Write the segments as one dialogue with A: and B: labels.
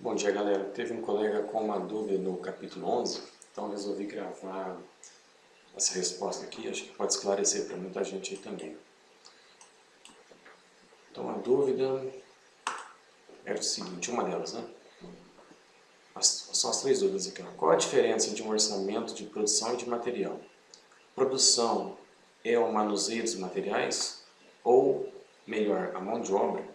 A: Bom dia, galera. Teve um colega com uma dúvida no capítulo 11, então resolvi gravar essa resposta aqui. Acho que pode esclarecer para muita gente aí também. Então a dúvida era o seguinte, uma delas, né? São as três dúvidas aqui. Qual a diferença de um orçamento de produção e de material? Produção é o manuseio dos materiais ou, melhor, a mão de obra?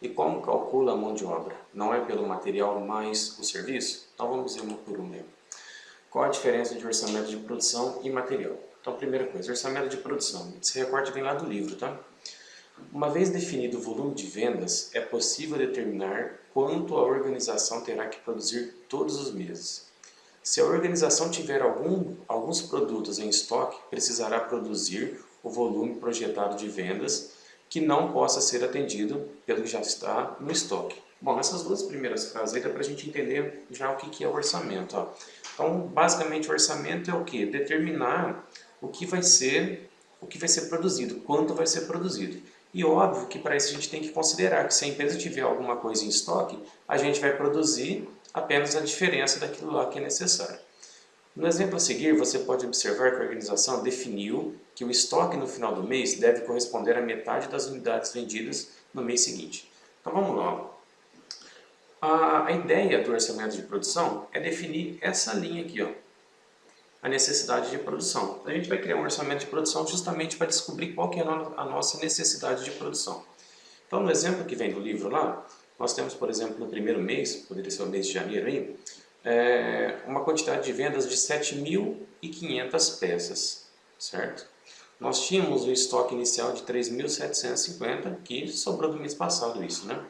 A: E como calcula a mão de obra? Não é pelo material mais o serviço? Então vamos ver uma por uma. Qual a diferença de orçamento de produção e material? Então, primeira coisa, orçamento de produção. Esse recorte vem lá do livro, tá? Uma vez definido o volume de vendas, é possível determinar quanto a organização terá que produzir todos os meses. Se a organização tiver alguns produtos em estoque, precisará produzir o volume projetado de vendas que não possa ser atendido pelo que já está no estoque. Bom, nessas duas primeiras frases aí dá para a gente entender já o que é o orçamento. Ó. Então, basicamente, o orçamento é o quê? Determinar o que vai ser produzido, quanto vai ser produzido. E óbvio que para isso a gente tem que considerar que se a empresa tiver alguma coisa em estoque, a gente vai produzir apenas a diferença daquilo lá que é necessário. No exemplo a seguir, você pode observar que a organização definiu que o estoque no final do mês deve corresponder à metade das unidades vendidas no mês seguinte. Então vamos lá. A ideia do orçamento de produção é definir essa linha aqui, ó, a necessidade de produção. A gente vai criar um orçamento de produção justamente para descobrir qual que é a nossa necessidade de produção. Então, no exemplo que vem do livro lá, nós temos, por exemplo, no primeiro mês, poderia ser o mês de janeiro aí, uma quantidade de vendas de 7.500 peças, certo? Nós tínhamos um estoque inicial de 3.750, que sobrou do mês passado isso, né?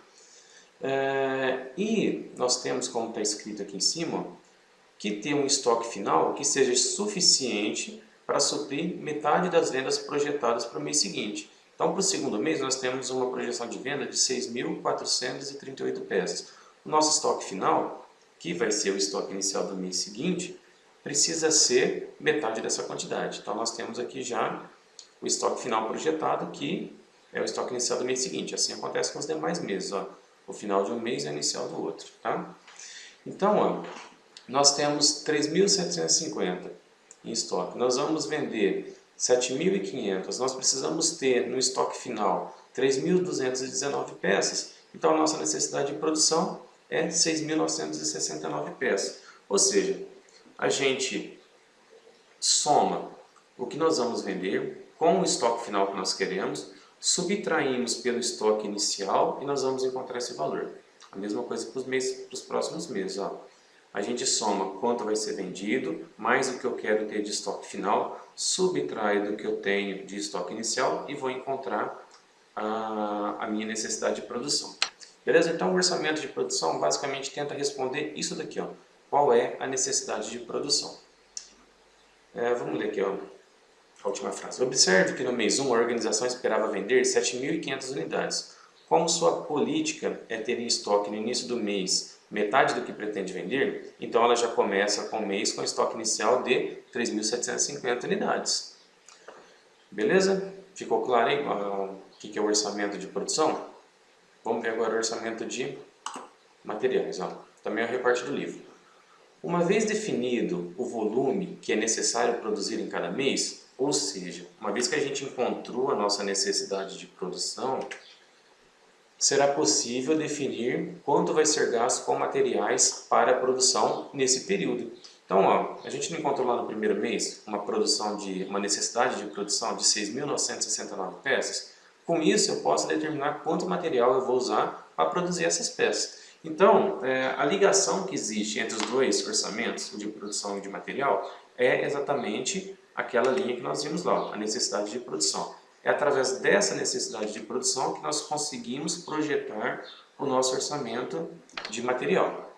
A: E nós temos, como está escrito aqui em cima, que ter um estoque final que seja suficiente para suprir metade das vendas projetadas para o mês seguinte. Então, para o segundo mês, nós temos uma projeção de venda de 6.438 peças. O nosso estoque final, que vai ser o estoque inicial do mês seguinte, precisa ser metade dessa quantidade. Então, nós temos aqui já o estoque final projetado, que é o estoque inicial do mês seguinte. Assim acontece com os demais meses. Ó. O final de um mês é o inicial do outro. Tá? Então, ó, nós temos 3.750 em estoque. Nós vamos vender 7.500. Nós precisamos ter no estoque final 3.219 peças. Então, a nossa necessidade de produção é 6.969 peças. Ou seja, a gente soma o que nós vamos vender com o estoque final que nós queremos, subtraímos pelo estoque inicial e nós vamos encontrar esse valor. A mesma coisa para os próximos meses. Ó. A gente soma quanto vai ser vendido, mais o que eu quero ter de estoque final, subtrai do que eu tenho de estoque inicial e vou encontrar a minha necessidade de produção. Beleza? Então o orçamento de produção basicamente tenta responder isso daqui. Ó. Qual é a necessidade de produção? Vamos ler aqui ó, a última frase. Observe que no mês 1 a organização esperava vender 7.500 unidades. Como sua política é ter em estoque no início do mês metade do que pretende vender, então ela já começa com o mês com estoque inicial de 3.750 unidades. Beleza? Ficou claro aí o que é o orçamento de produção? Vamos ver agora o orçamento de materiais. Ó. Também é o recorte do livro. Uma vez definido o volume que é necessário produzir em cada mês, ou seja, uma vez que a gente encontrou a nossa necessidade de produção, será possível definir quanto vai ser gasto com materiais para a produção nesse período. Então, ó, a gente não encontrou lá no primeiro mês uma necessidade de produção de 6.969 peças. Com isso, eu posso determinar quanto material eu vou usar para produzir essas peças. Então, a ligação que existe entre os dois orçamentos, o de produção e de material, é exatamente aquela linha que nós vimos lá, a necessidade de produção. É através dessa necessidade de produção que nós conseguimos projetar o nosso orçamento de material.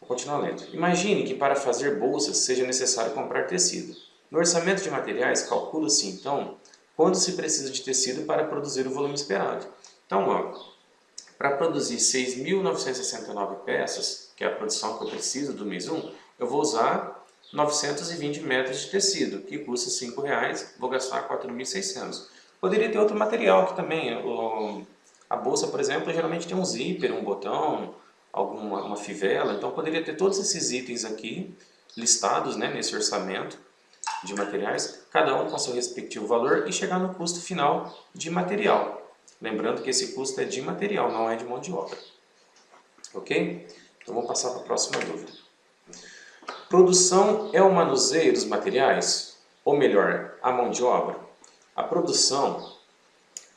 A: Vou continuar lendo. Imagine que para fazer bolsas seja necessário comprar tecido. No orçamento de materiais, calcula-se então quanto se precisa de tecido para produzir o volume esperado. Então, ó, para produzir 6.969 peças, que é a produção que eu preciso do mês 1, eu vou usar 920 metros de tecido, que custa R$5, vou gastar 4.600. Poderia ter outro material aqui também. A bolsa, por exemplo, geralmente tem um zíper, um botão, uma fivela, então poderia ter todos esses itens aqui listados, né, nesse orçamento de materiais, cada um com seu respectivo valor e chegar no custo final de material. Lembrando que esse custo é de material, não é de mão de obra. Ok? Então vamos passar para a próxima dúvida. Produção é o manuseio dos materiais? Ou melhor, a mão de obra? A produção,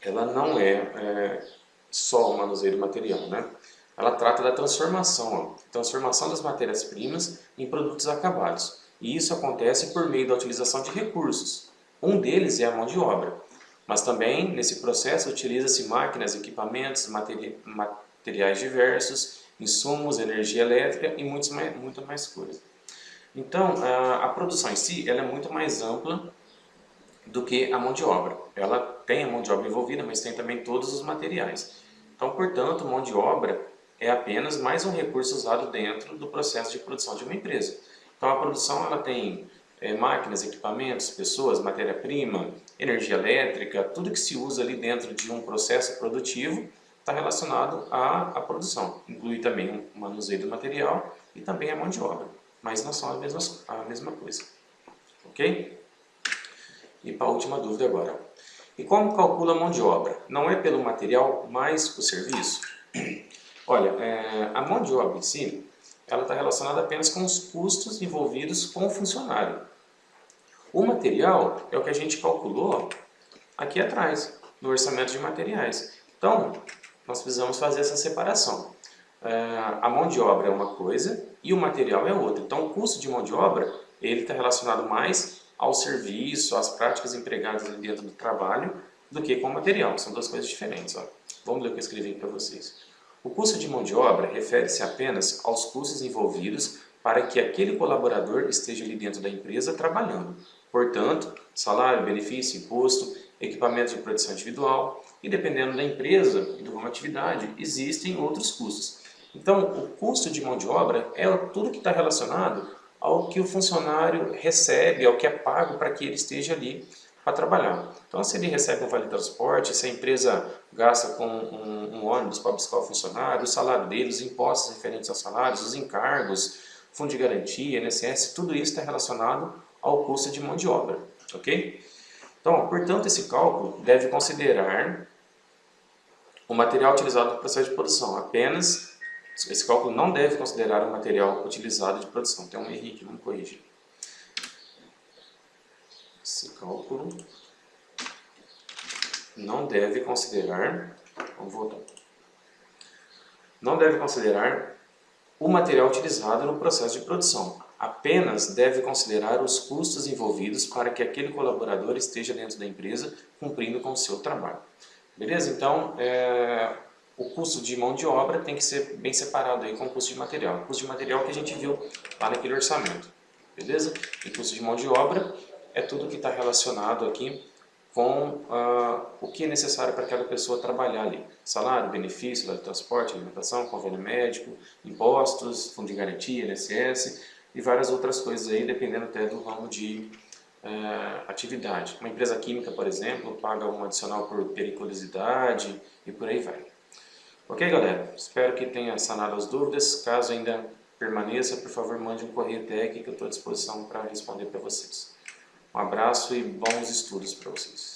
A: ela não é só o manuseio do material, né? Ela trata da transformação das matérias-primas em produtos acabados. E isso acontece por meio da utilização de recursos. Um deles é a mão de obra. Mas também, nesse processo, utiliza-se máquinas, equipamentos, materiais diversos, insumos, energia elétrica e muito mais coisas. Então, a produção em si ela é muito mais ampla do que a mão de obra. Ela tem a mão de obra envolvida, mas tem também todos os materiais. Então, portanto, mão de obra é apenas mais um recurso usado dentro do processo de produção de uma empresa. Então, a produção ela tem máquinas, equipamentos, pessoas, matéria-prima, energia elétrica, tudo que se usa ali dentro de um processo produtivo está relacionado à produção. Inclui também o manuseio do material e também a mão de obra, mas não são a mesma coisa. Ok? E para a última dúvida agora. E como calcula a mão de obra? Não é pelo material mais o serviço? Olha, a mão de obra em si, ela está relacionada apenas com os custos envolvidos com o funcionário. O material é o que a gente calculou aqui atrás, no orçamento de materiais. Então, nós precisamos fazer essa separação. A mão de obra é uma coisa e o material é outra. Então, o custo de mão de obra ele está relacionado mais ao serviço, às práticas empregadas dentro do trabalho, do que com o material. São duas coisas diferentes. Ó. Vamos ler o que eu escrevi para vocês. O custo de mão de obra refere-se apenas aos custos envolvidos para que aquele colaborador esteja ali dentro da empresa trabalhando. Portanto, salário, benefício, imposto, equipamentos de produção individual e dependendo da empresa e de uma atividade, existem outros custos. Então, o custo de mão de obra é tudo que está relacionado ao que o funcionário recebe, ao que é pago para que ele esteja ali para trabalhar. Então, se ele recebe um vale-transporte, se a empresa gasta com um ônibus para buscar o funcionário, o salário dele, os impostos referentes aos salários, os encargos, fundo de garantia, INSS, tudo isso está relacionado ao custo de mão de obra, ok? Então, portanto, esse cálculo deve considerar o material utilizado no processo de produção. Apenas, esse cálculo não deve considerar o material utilizado de produção. Tem um erro aqui, vamos corrigir. Esse cálculo não deve considerar, vamos voltar. Não deve considerar o material utilizado no processo de produção. Apenas deve considerar os custos envolvidos para que aquele colaborador esteja dentro da empresa cumprindo com o seu trabalho. Beleza? Então, o custo de mão de obra tem que ser bem separado aí com o custo de material. O custo de material que a gente viu lá naquele orçamento. Beleza? E o custo de mão de obra é tudo que está relacionado aqui com o que é necessário para aquela pessoa trabalhar ali. Salário, benefício, vale transporte, alimentação, convênio médico, impostos, fundo de garantia, INSS e várias outras coisas aí, dependendo até do ramo de atividade. Uma empresa química, por exemplo, paga um adicional por periculosidade e por aí vai. Ok, galera? Espero que tenha sanado as dúvidas. Caso ainda permaneça, por favor, mande um correio técnico que eu estou à disposição para responder para vocês. Um abraço e bons estudos para vocês.